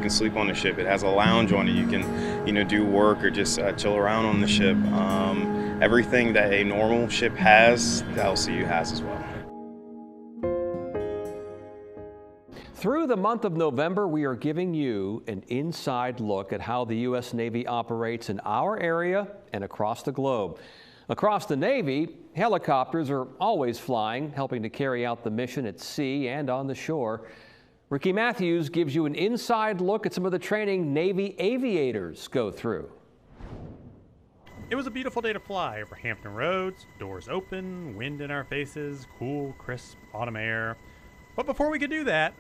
You can sleep on the ship. It has a lounge on it. You can, do work or just chill around on the ship. Everything that a normal ship has, the LCU has as well. Through the month of November, we are giving you an inside look at how the U.S. Navy operates in our area and across the globe. Across the Navy, helicopters are always flying, helping to carry out the mission at sea and on the shore. Ricky Matthews gives you an inside look at some of the training Navy aviators go through. It was a beautiful day to fly over Hampton Roads, doors open, wind in our faces, cool, crisp autumn air. But before we could do that,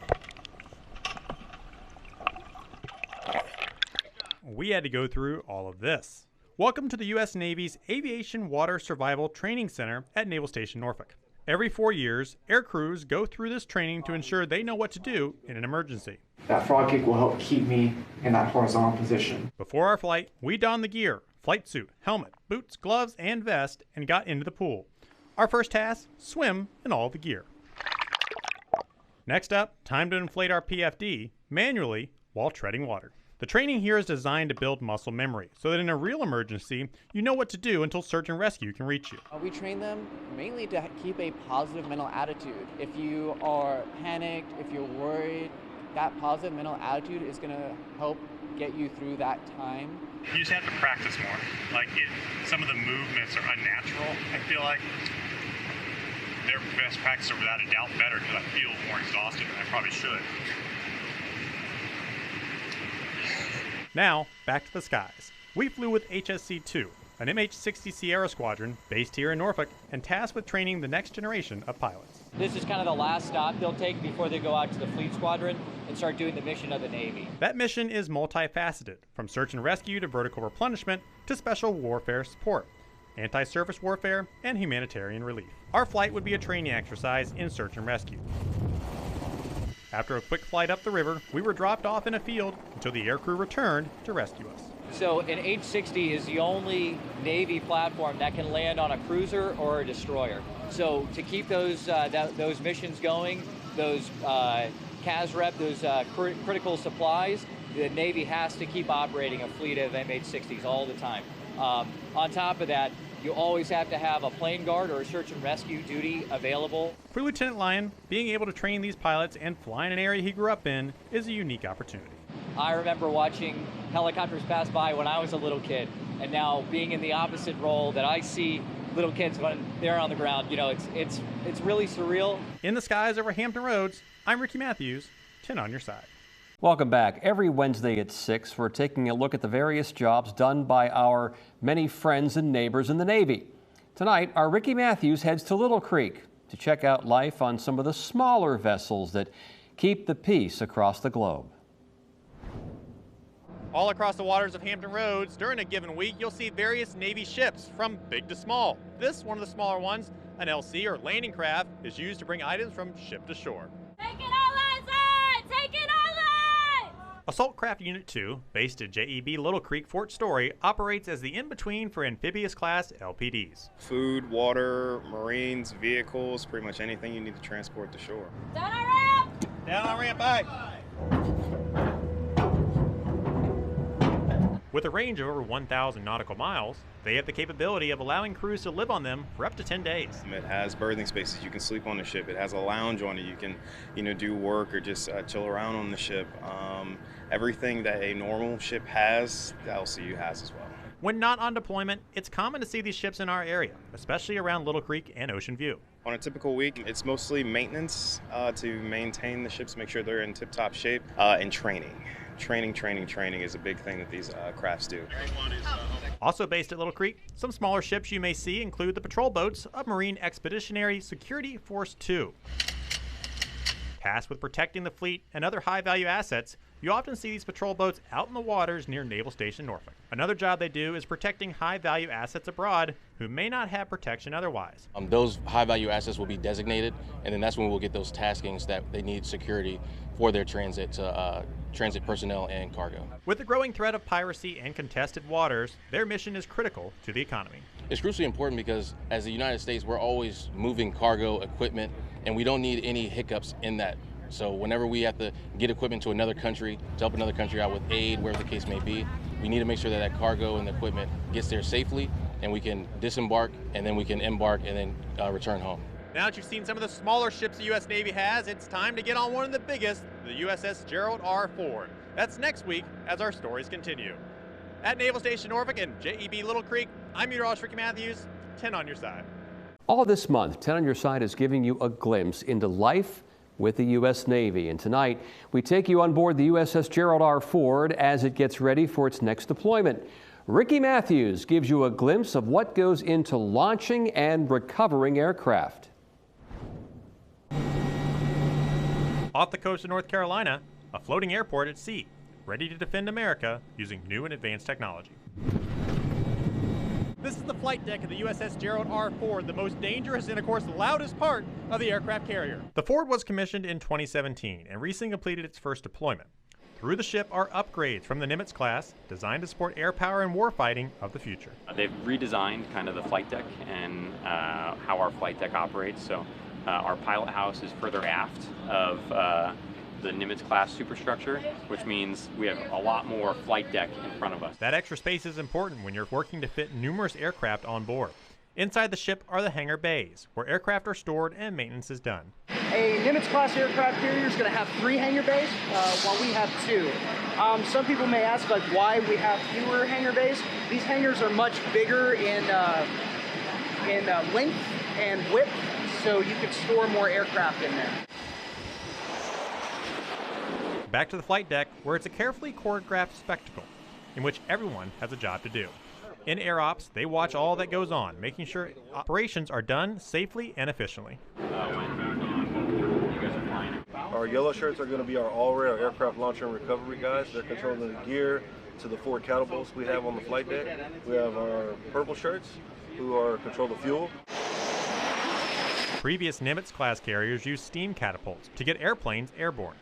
we had to go through all of this. Welcome to the U.S. Navy's Aviation Water Survival Training Center at Naval Station Norfolk. Every 4 years, air crews go through this training to ensure they know what to do in an emergency. That frog kick will help keep me in that horizontal position. Before our flight, we donned the gear, flight suit, helmet, boots, gloves, and vest, and got into the pool. Our first task, swim in all the gear. Next up, time to inflate our PFD manually while treading water. The training here is designed to build muscle memory so that in a real emergency, you know what to do until search and rescue can reach you. We train them mainly to keep a positive mental attitude. If you are panicked, if you're worried, that positive mental attitude is going to help get you through that time. You just have to practice more. Some of the movements are unnatural. I feel like their best practice are without a doubt better because I feel more exhausted than I probably should. Now, back to the skies. We flew with HSC-2, an MH-60 Sierra squadron based here in Norfolk and tasked with training the next generation of pilots. This is kind of the last stop they'll take before they go out to the fleet squadron and start doing the mission of the Navy. That mission is multifaceted, from search and rescue to vertical replenishment to special warfare support, anti-surface warfare, and humanitarian relief. Our flight would be a training exercise in search and rescue. After a quick flight up the river, we were dropped off in a field until the aircrew returned to rescue us. So an H-60 is the only Navy platform that can land on a cruiser or a destroyer. So to keep those missions going, those CASREP, those critical supplies, the Navy has to keep operating a fleet of MH-60s all the time. On top of that, you always have to have a plane guard or a search and rescue duty available. For Lieutenant Lyon, being able to train these pilots and fly in an area he grew up in is a unique opportunity. I remember watching helicopters pass by when I was a little kid, and now being in the opposite role that I see little kids when they're on the ground, it's really surreal. In the skies over Hampton Roads, I'm Ricky Matthews, 10 on your side. Welcome back. Every Wednesday at 6, we're taking a look at the various jobs done by our many friends and neighbors in the Navy. Tonight, our Ricky Matthews heads to Little Creek to check out life on some of the smaller vessels that keep the peace across the globe. All across the waters of Hampton Roads, during a given week, you'll see various Navy ships, from big to small. This, one of the smaller ones, an LC or landing craft, is used to bring items from ship to shore. Take it all outside! Take it all outside! Assault Craft Unit 2, based at JEB Little Creek, Fort Story, operates as the in-between for amphibious class LPDs. Food, water, marines, vehicles, pretty much anything you need to transport to shore. Down our ramp! Down on ramp, aye. With a range of over 1,000 nautical miles, they have the capability of allowing crews to live on them for up to 10 days. It has berthing spaces. You can sleep on the ship. It has a lounge on it. You can, do work or just chill around on the ship. Everything that a normal ship has, the LCU has as well. When not on deployment, it's common to see these ships in our area, especially around Little Creek and Ocean View. On a typical week, it's mostly maintenance to maintain the ships, make sure they're in tip-top shape, and training. Training is a big thing that these crafts do. Also based at Little Creek, some smaller ships you may see include the patrol boats of Marine Expeditionary Security Force 2. Tasked with protecting the fleet and other high-value assets, you often see these patrol boats out in the waters near Naval Station Norfolk. Another job they do is protecting high-value assets abroad who may not have protection otherwise. Those high-value assets will be designated, and then that's when we'll get those taskings that they need security for their transit personnel and cargo. With the growing threat of piracy and contested waters, their mission is critical to the economy. It's crucially important because as the United States, we're always moving cargo, equipment, and we don't need any hiccups in that So whenever we have to get equipment to another country, to help another country out with aid, wherever the case may be, we need to make sure that that cargo and the equipment gets there safely, and we can disembark, and then we can embark, and then return home. Now that you've seen some of the smaller ships the U.S. Navy has, it's time to get on one of the biggest, the USS Gerald R. Ford. That's next week as our stories continue. At Naval Station Norfolk and JEB Little Creek, I'm meteorologist Ricky Matthews, 10 on your side. All this month, 10 on your side is giving you a glimpse into life with the U.S. Navy. And tonight, we take you on board the USS Gerald R. Ford as it gets ready for its next deployment. Ricky Matthews gives you a glimpse of what goes into launching and recovering aircraft. Off the coast of North Carolina, a floating airport at sea, ready to defend America using new and advanced technology. This is the flight deck of the USS Gerald R. Ford, the most dangerous and, of course, loudest part of the aircraft carrier. The Ford was commissioned in 2017 and recently completed its first deployment. Through the ship are upgrades from the Nimitz class, designed to support air power and warfighting of the future. They've redesigned kind of the flight deck and how our flight deck operates. So our pilot house is further aft of the Nimitz class superstructure, which means we have a lot more flight deck in front of us. That extra space is important when you're working to fit numerous aircraft on board. Inside the ship are the hangar bays, where aircraft are stored and maintenance is done. A Nimitz class aircraft carrier is going to have 3 hangar bays, while we have 2. Some people may ask why we have fewer hangar bays. These hangars are much bigger in length and width, so you could store more aircraft in there. Back to the flight deck, where it's a carefully choreographed spectacle in which everyone has a job to do. In Air Ops, they watch all that goes on, making sure operations are done safely and efficiently. Our yellow shirts are going to be our all-rail aircraft launcher and recovery guys. They're controlling the gear to the 4 catapults we have on the flight deck. We have our purple shirts who are control the fuel. Previous Nimitz-class carriers used steam catapults to get airplanes airborne.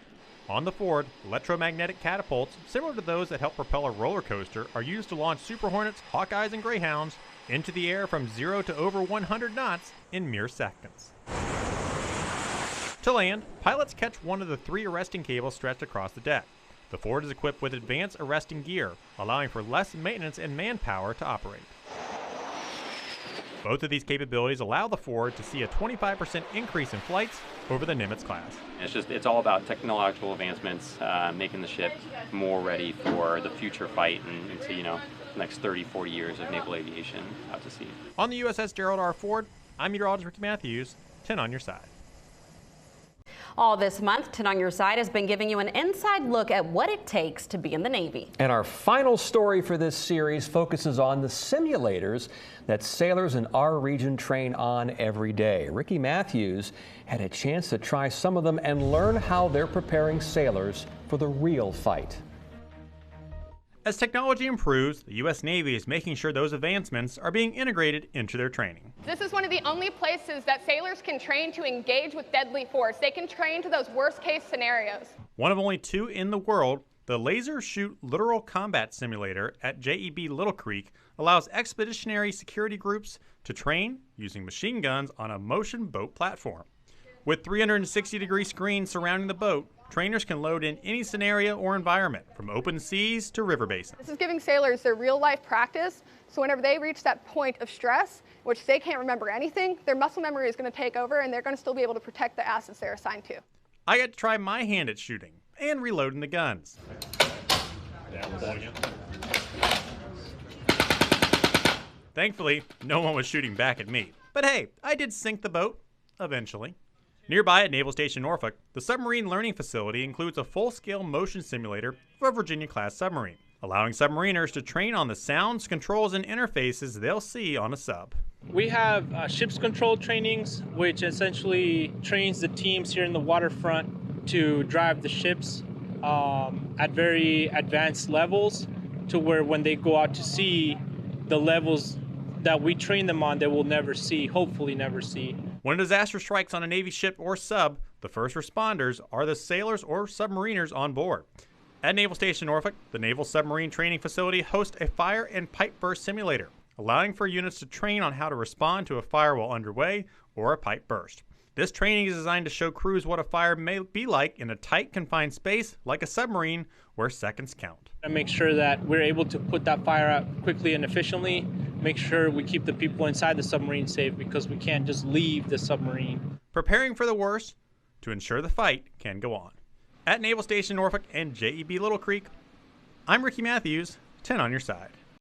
On the Ford, electromagnetic catapults, similar to those that help propel a roller coaster, are used to launch Super Hornets, Hawkeyes, and Greyhounds into the air from 0 to over 100 knots in mere seconds. To land, pilots catch one of the 3 arresting cables stretched across the deck. The Ford is equipped with advanced arresting gear, allowing for less maintenance and manpower to operate. Both of these capabilities allow the Ford to see a 25% increase in flights over the Nimitz class. It's all about technological advancements, making the ship more ready for the future fight and into, the next 30, 40 years of naval aviation out to sea. On the USS Gerald R. Ford, I'm meteorologist Ricky Matthews, 10 on your side. All this month, 10 on your side has been giving you an inside look at what it takes to be in the Navy. And our final story for this series focuses on the simulators that sailors in our region train on every day. Ricky Matthews had a chance to try some of them and learn how they're preparing sailors for the real fight. As technology improves, the U.S. Navy is making sure those advancements are being integrated into their training. This is one of the only places that sailors can train to engage with deadly force. They can train to those worst-case scenarios. One of only 2 in the world, the Laser Shoot Littoral Combat Simulator at JEB Little Creek allows expeditionary security groups to train using machine guns on a motion boat platform. With 360-degree screens surrounding the boat, trainers can load in any scenario or environment, from open seas to river basins. This is giving sailors their real-life practice, so whenever they reach that point of stress, which they can't remember anything, their muscle memory is going to take over and they're going to still be able to protect the assets they're assigned to. I got to try my hand at shooting and reloading the guns. Thankfully, no one was shooting back at me. But hey, I did sink the boat, eventually. Nearby at Naval Station Norfolk, the Submarine Learning Facility includes a full-scale motion simulator for a Virginia-class submarine, allowing submariners to train on the sounds, controls, and interfaces they'll see on a sub. We have ship's control trainings, which essentially trains the teams here in the waterfront to drive the ships at very advanced levels, to where when they go out to sea, the levels that we train them on, they will never see, hopefully never see. When a disaster strikes on a Navy ship or sub, the first responders are the sailors or submariners on board. At Naval Station Norfolk, the Naval Submarine Training Facility hosts a fire and pipe burst simulator, allowing for units to train on how to respond to a fire while underway or a pipe burst. This training is designed to show crews what a fire may be like in a tight, confined space like a submarine where seconds count. And make sure that we're able to put that fire out quickly and efficiently, make sure we keep the people inside the submarine safe because we can't just leave the submarine. Preparing for the worst to ensure the fight can go on. At Naval Station Norfolk and JEB Little Creek, I'm Ricky Matthews, 10 on your side.